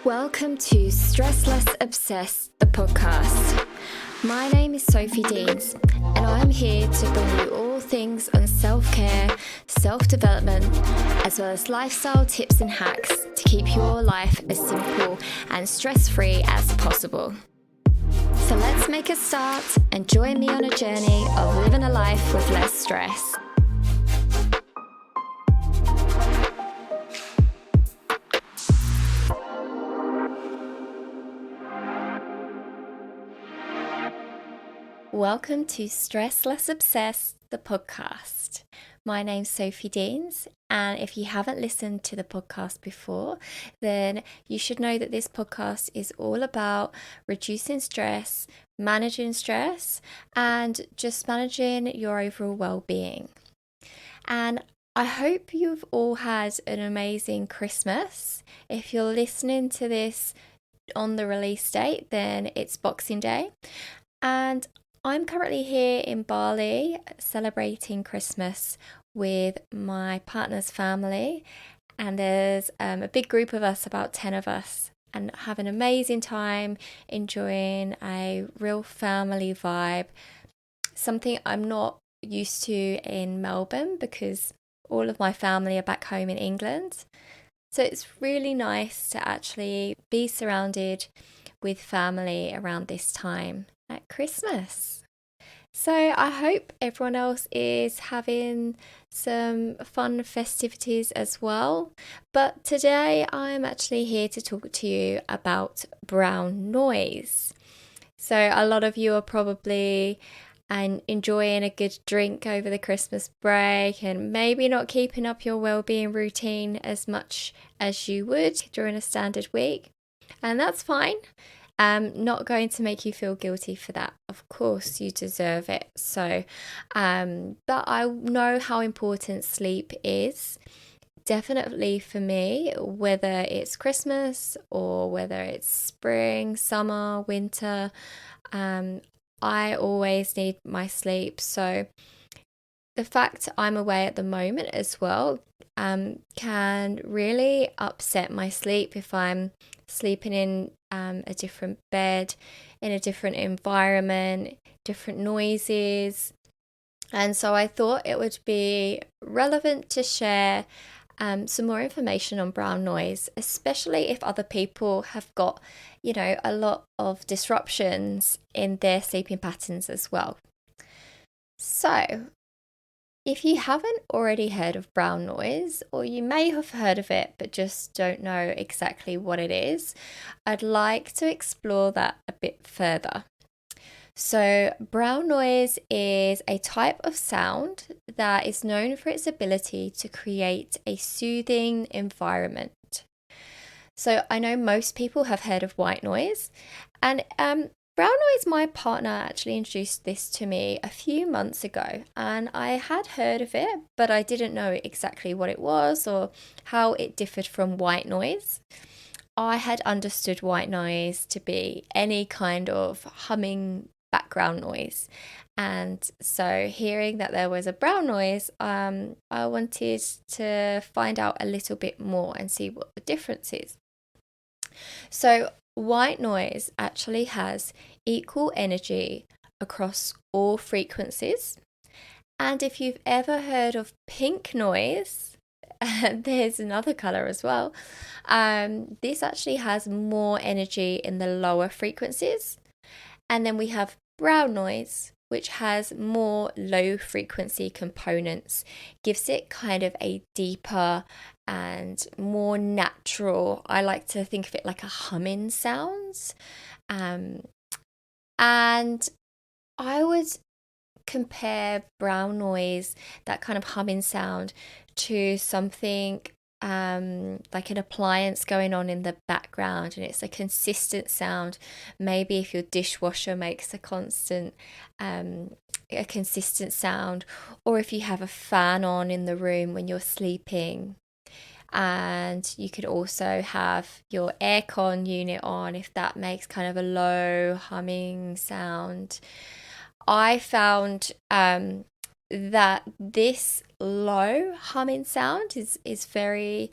Welcome to Stress Less Obsessed, the podcast. My name is Sophie Deans, and I'm here to bring you all things on self-care, self-development, as well as lifestyle tips and hacks to keep your life as simple and stress-free as possible. So let's make a start and join me on a journey of living a life with less stress. Welcome to Stress Less Obsessed, the podcast. My name's Sophie Deans, and if you haven't listened to the podcast before, then you should know that this podcast is all about reducing stress, managing stress, and just managing your overall well-being. And I hope you've all had an amazing Christmas. If you're listening to this on the release date, then it's Boxing Day. And I'm currently here in Bali celebrating Christmas with my partner's family, and there's a big group of us, about 10 of us, and have an amazing time enjoying a real family vibe, something I'm not used to in Melbourne because all of my family are back home in England. So it's really nice to actually be surrounded with family around this time at Christmas. So I hope everyone else is having some fun festivities as well. But today I'm actually here to talk to you about brown noise. So a lot of you are probably enjoying a good drink over the Christmas break and maybe not keeping up your well-being routine as much as you would during a standard week. And that's fine. Not going to make you feel guilty for that. Of course, you deserve it. So, but I know how important sleep is. Definitely for me, whether it's Christmas or whether it's spring, summer, winter, I always need my sleep. So the fact I'm away at the moment as well can really upset my sleep if I'm sleeping in a different bed, in a different environment, different noises. And so I thought it would be relevant to share some more information on brown noise, especially if other people have got, a lot of disruptions in their sleeping patterns as well. So if you haven't already heard of brown noise, or you may have heard of it but just don't know exactly what it is, I'd like to explore that a bit further. So brown noise is a type of sound that is known for its ability to create a soothing environment. So I know most people have heard of white noise, and brown noise, my partner actually introduced this to me a few months ago, and I had heard of it, but I didn't know exactly what it was or how it differed from white noise. I had understood white noise to be any kind of humming background noise. And so hearing that there was a brown noise, I wanted to find out a little bit more and see what the difference is. So white noise actually has equal energy across all frequencies. And if you've ever heard of pink noise, there's another color as well. This actually has more energy in the lower frequencies. And then we have brown noise, which has more low frequency components, gives it kind of a deeper and more natural, I like to think of it like a humming sounds. And I would compare brown noise, that kind of humming sound, to something like an appliance going on in the background, and it's a consistent sound. Maybe if your dishwasher makes a consistent sound, or if you have a fan on in the room when you're sleeping. And you could also have your aircon unit on if that makes kind of a low humming sound. I found that this low humming sound is very,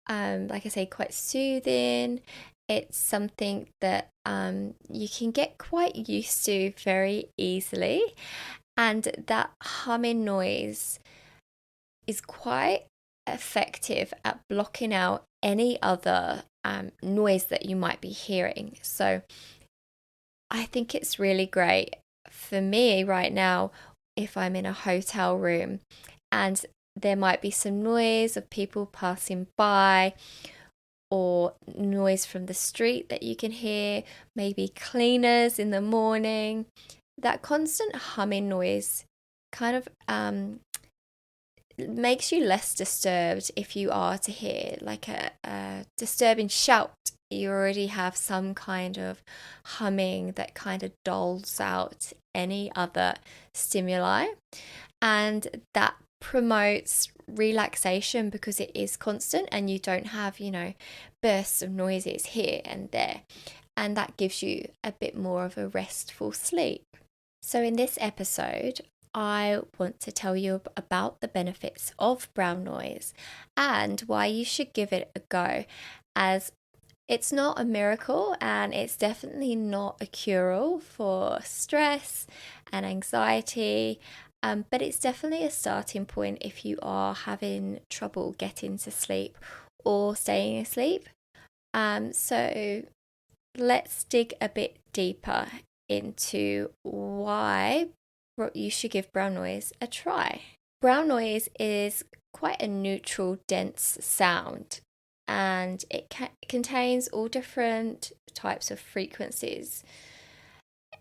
like I say, quite soothing. it's something that you can get quite used to very easily. And that humming noise is quite effective at blocking out any other noise that you might be hearing. So I think it's really great for me right now if I'm in a hotel room and there might be some noise of people passing by or noise from the street that you can hear, maybe cleaners in the morning. That constant humming noise kind of makes you less disturbed if you are to hear like a disturbing shout. You already have some kind of humming that kind of dulls out any other stimuli, and that promotes relaxation because it is constant and you don't have, bursts of noises here and there, and that gives you a bit more of a restful sleep. So in this episode, I want to tell you about the benefits of brown noise and why you should give it a go, as it's not a miracle and it's definitely not a cure-all for stress and anxiety, but it's definitely a starting point if you are having trouble getting to sleep or staying asleep. So let's dig a bit deeper into why you should give brown noise a try. Brown noise is quite a neutral, dense sound, and it contains all different types of frequencies.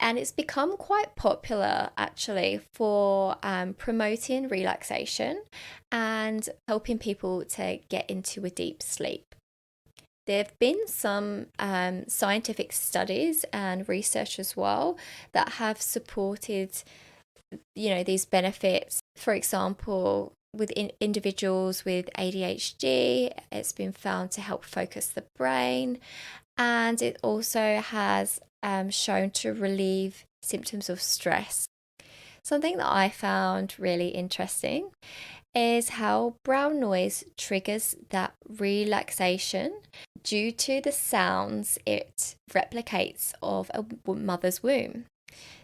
And it's become quite popular actually for promoting relaxation and helping people to get into a deep sleep. There have been some scientific studies and research as well that have supported, these benefits. For example, with individuals with ADHD, it's been found to help focus the brain, and it also has shown to relieve symptoms of stress. Something that I found really interesting is how brown noise triggers that relaxation due to the sounds it replicates of a mother's womb.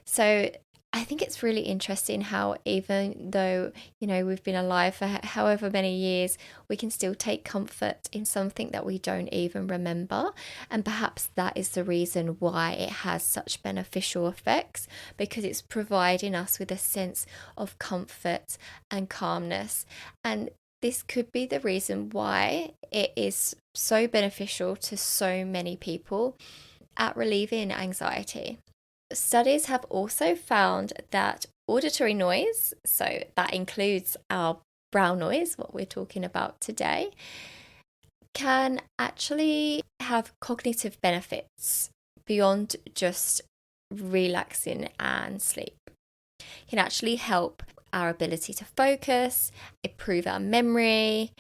So I think it's really interesting how even though, we've been alive for however many years, we can still take comfort in something that we don't even remember. And perhaps that is the reason why it has such beneficial effects, because it's providing us with a sense of comfort and calmness. And this could be the reason why it is so beneficial to so many people at relieving anxiety. Studies have also found that auditory noise, so that includes our brown noise, what we're talking about today, can actually have cognitive benefits beyond just relaxing and sleep. It can actually help our ability to focus, improve our memory,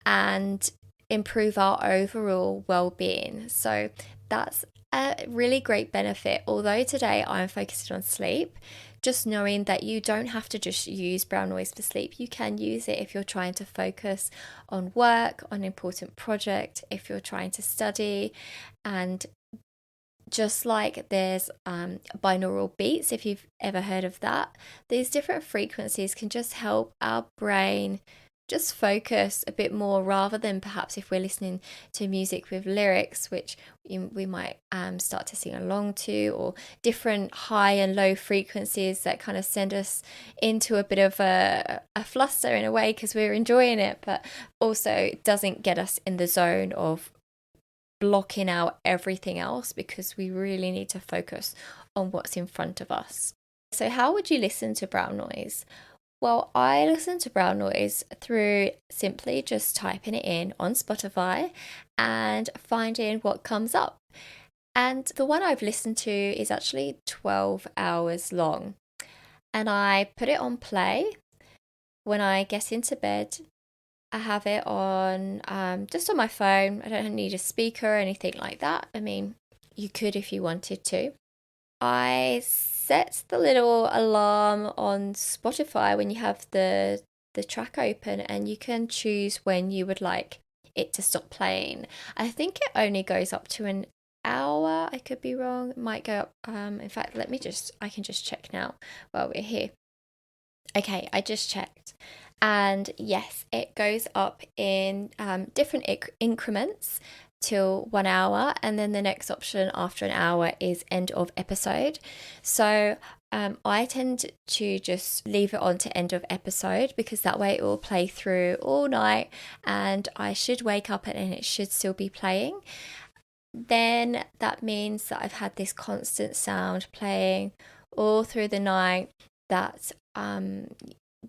and improve our overall well-being. So that's a really great benefit. Although today I'm focusing on sleep, just knowing that you don't have to just use brown noise for sleep. You can use it if you're trying to focus on work, on an important project, if you're trying to study. And just like there's binaural beats, if you've ever heard of that, these different frequencies can just help our brain just focus a bit more, rather than perhaps if we're listening to music with lyrics, which we might start to sing along to, or different high and low frequencies that kind of send us into a bit of a fluster in a way because we're enjoying it, but also doesn't get us in the zone of blocking out everything else because we really need to focus on what's in front of us. So how would you listen to brown noise? Well, I listen to brown noise through simply just typing it in on Spotify and finding what comes up. And the one I've listened to is actually 12 hours long. And I put it on play when I get into bed. I have it on just on my phone. I don't need a speaker or anything like that. I mean, you could if you wanted to. I set the little alarm on Spotify when you have the track open, and you can choose when you would like it to stop playing. I think it only goes up to an hour. I could be wrong. It might go up. In fact, I can just check now while we're here. Okay, I just checked. And yes, it goes up in different increments till 1 hour. And then the next option after an hour is end of episode. So I tend to just leave it on to end of episode because that way it will play through all night and I should wake up and it should still be playing. Then that means that I've had this constant sound playing all through the night that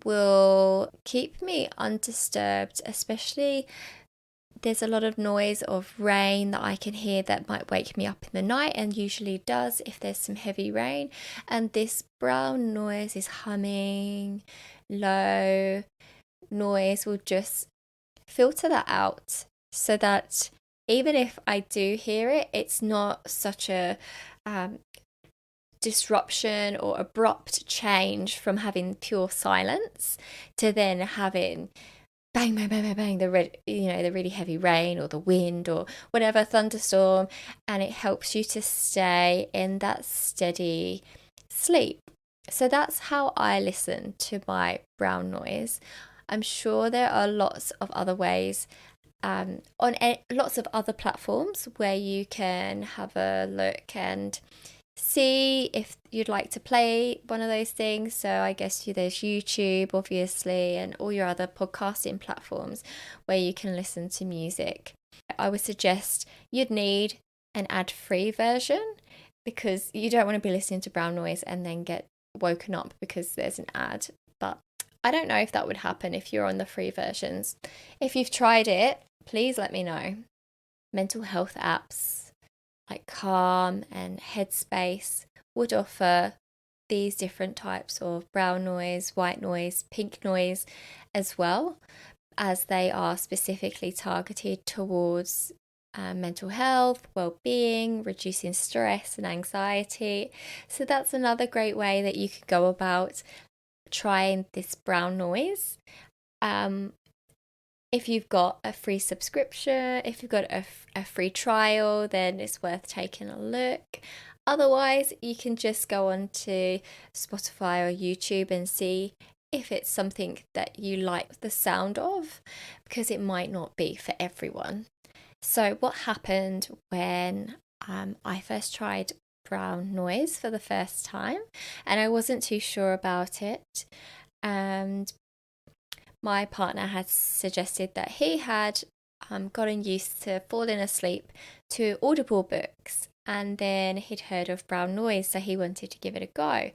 will keep me undisturbed, especially there's a lot of noise of rain that I can hear that might wake me up in the night and usually does if there's some heavy rain. And this brown noise is humming, low noise will just filter that out so that even if I do hear it, it's not such a disruption or abrupt change from having pure silence to then having bang, bang, bang, bang, bang, the really heavy rain or the wind or whatever, thunderstorm, and it helps you to stay in that steady sleep. So that's how I listen to my brown noise. I'm sure there are lots of other ways on lots of other platforms where you can have a look and see if you'd like to play one of those things. So I guess there's YouTube, obviously, and all your other podcasting platforms where you can listen to music. I would suggest you'd need an ad-free version because you don't want to be listening to brown noise and then get woken up because there's an ad. But I don't know if that would happen if you're on the free versions. If you've tried it, please let me know. Mental health apps like Calm and Headspace would offer these different types of brown noise, white noise, pink noise as well, as they are specifically targeted towards mental health, well-being, reducing stress and anxiety. So that's another great way that you could go about trying this brown noise. If you've got a free subscription, if you've got a free trial, then it's worth taking a look. Otherwise, you can just go on to Spotify or YouTube and see if it's something that you like the sound of, because it might not be for everyone. So what happened when I first tried brown noise for the first time, and I wasn't too sure about it, and my partner had suggested that he had gotten used to falling asleep to Audible books, and then he'd heard of brown noise, so he wanted to give it a go.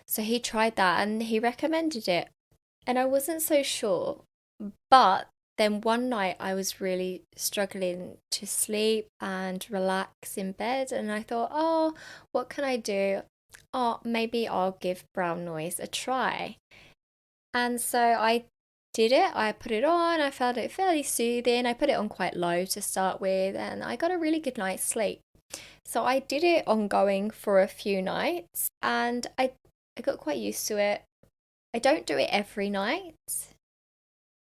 So he tried that and he recommended it, and I wasn't so sure. But then one night I was really struggling to sleep and relax in bed, and I thought, oh, what can I do? Oh, maybe I'll give brown noise a try. And so I did it. I put it on. I found it fairly soothing. I put it on quite low to start with, and I got a really good night's sleep. So I did it ongoing for a few nights, and I got quite used to it. I don't do it every night.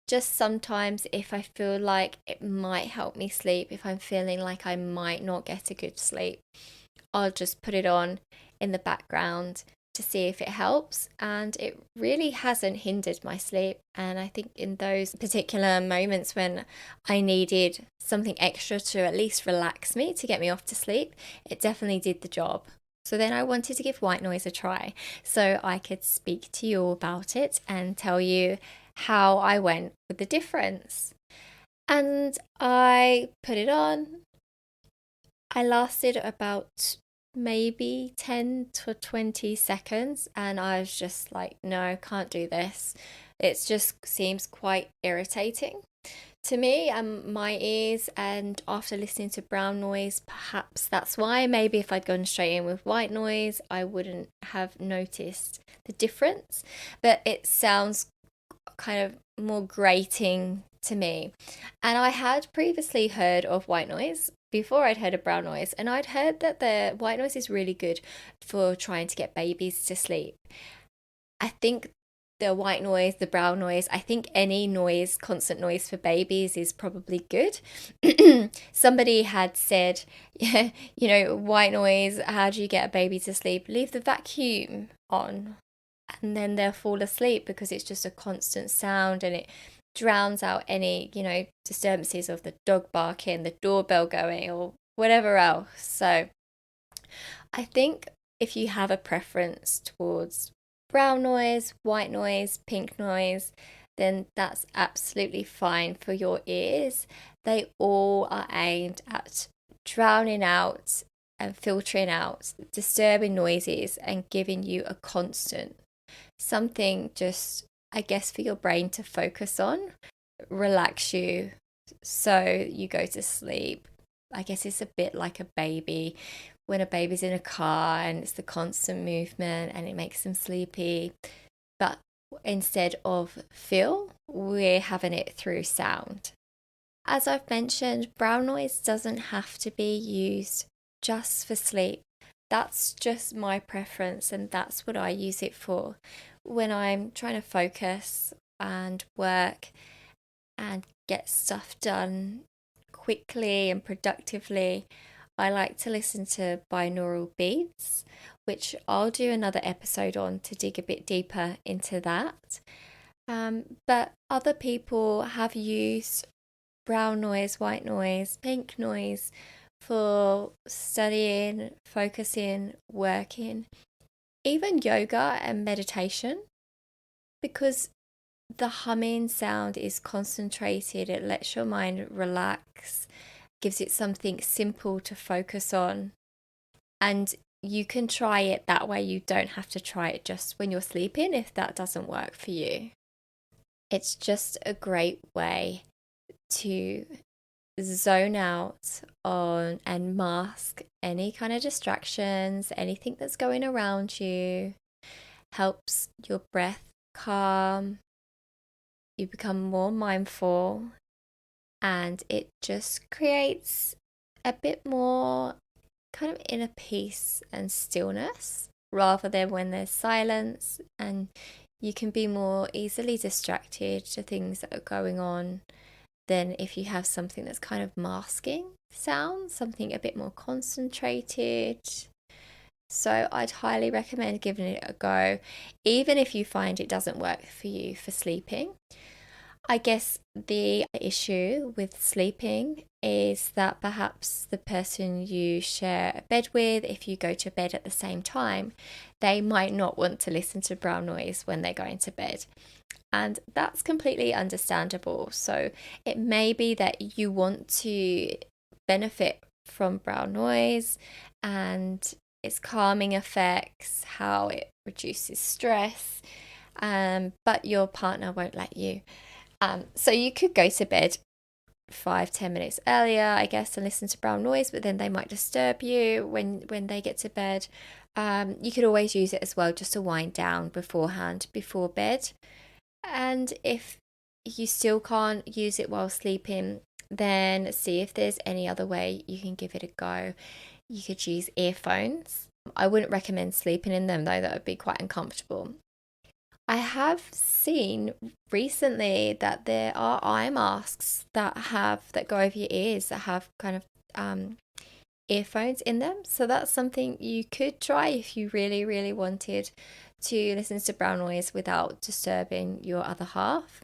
Just sometimes if I feel like it might help me sleep, if I'm feeling like I might not get a good sleep, I'll just put it on in the background to see if it helps, and it really hasn't hindered my sleep. And I think in those particular moments when I needed something extra to at least relax me to get me off to sleep, it definitely did the job. So then I wanted to give white noise a try so I could speak to you all about it and tell you how I went with the difference. And I put it on. I lasted about maybe 10 to 20 seconds, and I was just like, no, can't do this. It just seems quite irritating to me and my ears, and after listening to brown noise, perhaps that's why. Maybe if I'd gone straight in with white noise, I wouldn't have noticed the difference, but it sounds kind of more grating to me. And I had previously heard of white noise before I'd heard of brown noise, and I'd heard that the white noise is really good for trying to get babies to sleep. I think the white noise, the brown noise. I think any noise, constant noise for babies is probably good. Somebody had said, yeah, white noise, how do you get a baby to sleep? Leave the vacuum on and then they'll fall asleep because it's just a constant sound and it drowns out any, disturbances of the dog barking, the doorbell going, or whatever else. So I think if you have a preference towards brown noise, white noise, pink noise, then that's absolutely fine for your ears. They all are aimed at drowning out and filtering out disturbing noises and giving you a constant something, just I guess for your brain to focus on, relax you so you go to sleep. I guess it's a bit like a baby when a baby's in a car and it's the constant movement and it makes them sleepy. But instead of feel, we're having it through sound. As I've mentioned, brown noise doesn't have to be used just for sleep. That's just my preference and that's what I use it for. When I'm trying to focus and work and get stuff done quickly and productively, I like to listen to binaural beats, which I'll do another episode on to dig a bit deeper into that. But other people have used brown noise, white noise, pink noise for studying, focusing, working, even yoga and meditation, because the humming sound is concentrated. It lets your mind relax, gives it something simple to focus on. And you can try it that way. You don't have to try it just when you're sleeping if that doesn't work for you. It's just a great way to zone out on and mask any kind of distractions, anything that's going around you. Helps your breath calm, you become more mindful, and it just creates a bit more kind of inner peace and stillness rather than when there's silence, and you can be more easily distracted to things that are going on than if you have something that's kind of masking sounds, something a bit more concentrated. So I'd highly recommend giving it a go, even if you find it doesn't work for you for sleeping. I guess the issue with sleeping is that perhaps the person you share a bed with, if you go to bed at the same time, they might not want to listen to brown noise when they're going to bed. And that's completely understandable. So it may be that you want to benefit from brown noise and its calming effects, how it reduces stress, but your partner won't let you. So you could go to bed 5-10 minutes earlier, I guess, and listen to brown noise, but then they might disturb you when they get to bed. You could always use it as well just to wind down beforehand, before bed. And if you still can't use it while sleeping, then see if there's any other way you can give it a go. You could use earphones. I wouldn't recommend sleeping in them though, that would be quite uncomfortable. I have seen recently that there are eye masks that go over your ears that have kind of earphones in them. So that's something you could try if you really, really wanted to listen to brown noise without disturbing your other half.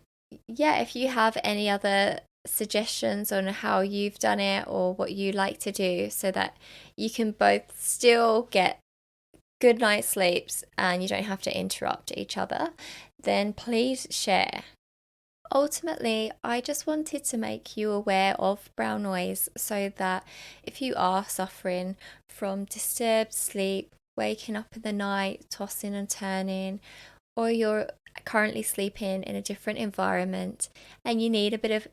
Yeah, if you have any other suggestions on how you've done it or what you like to do so that you can both still get good night's sleeps and you don't have to interrupt each other, then please share. Ultimately, I just wanted to make you aware of brown noise so that if you are suffering from disturbed sleep, waking up in the night, tossing and turning, or you're currently sleeping in a different environment and you need a bit of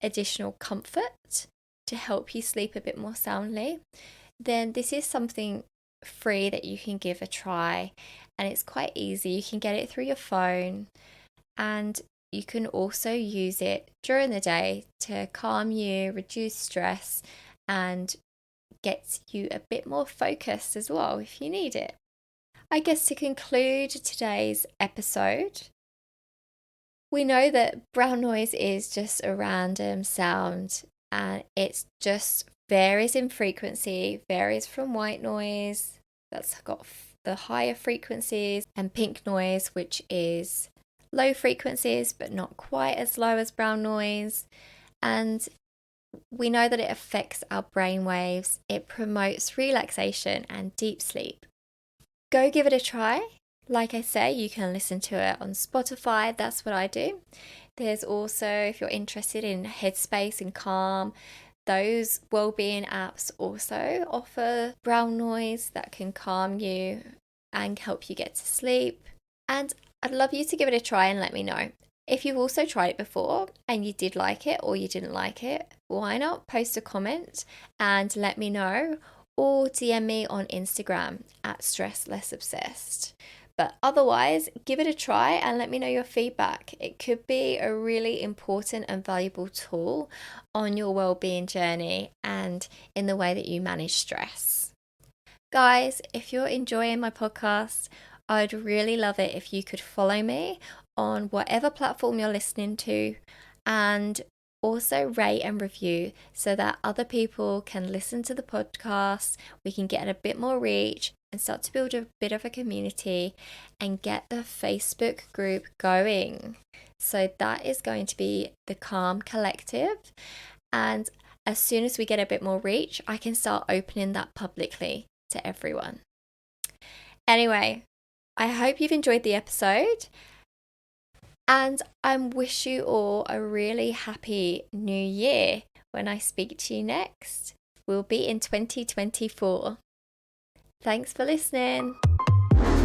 additional comfort to help you sleep a bit more soundly, then this is something free that you can give a try, and it's quite easy. You can get it through your phone, and you can also use it during the day to calm you, reduce stress, and get you a bit more focused as well if you need it. I guess to conclude today's episode, We know that brown noise is just a random sound, and it's just varies in frequency, varies from white noise that's got the higher frequencies, and pink noise, which is low frequencies but not quite as low as brown noise. And we know that it affects our brain waves. It promotes relaxation and deep sleep. Go give it a try. Like I say, you can listen to it on Spotify. That's what I do. There's also, if you're interested in Headspace and Calm, those wellbeing apps also offer brown noise that can calm you and help you get to sleep. And I'd love you to give it a try and let me know. If you've also tried it before and you did like it or you didn't like it, why not post a comment and let me know, or DM me on Instagram at stresslessobsessed. But otherwise, give it a try and let me know your feedback. It could be a really important and valuable tool on your well-being journey and in the way that you manage stress. Guys, if you're enjoying my podcast, I'd really love it if you could follow me on whatever platform you're listening to, and also rate and review so that other people can listen to the podcast. We can get a bit more reach and start to build a bit of a community and get the Facebook group going. So that is going to be the Calm Collective. And as soon as we get a bit more reach, I can start opening that publicly to everyone. Anyway, I hope you've enjoyed the episode. And I wish you all a really happy new year. When I speak to you next, we'll be in 2024. Thanks for listening.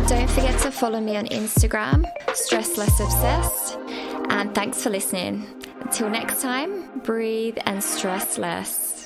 Don't forget to follow me on Instagram, Stress Less Obsessed. And thanks for listening. Until next time, breathe and stress less.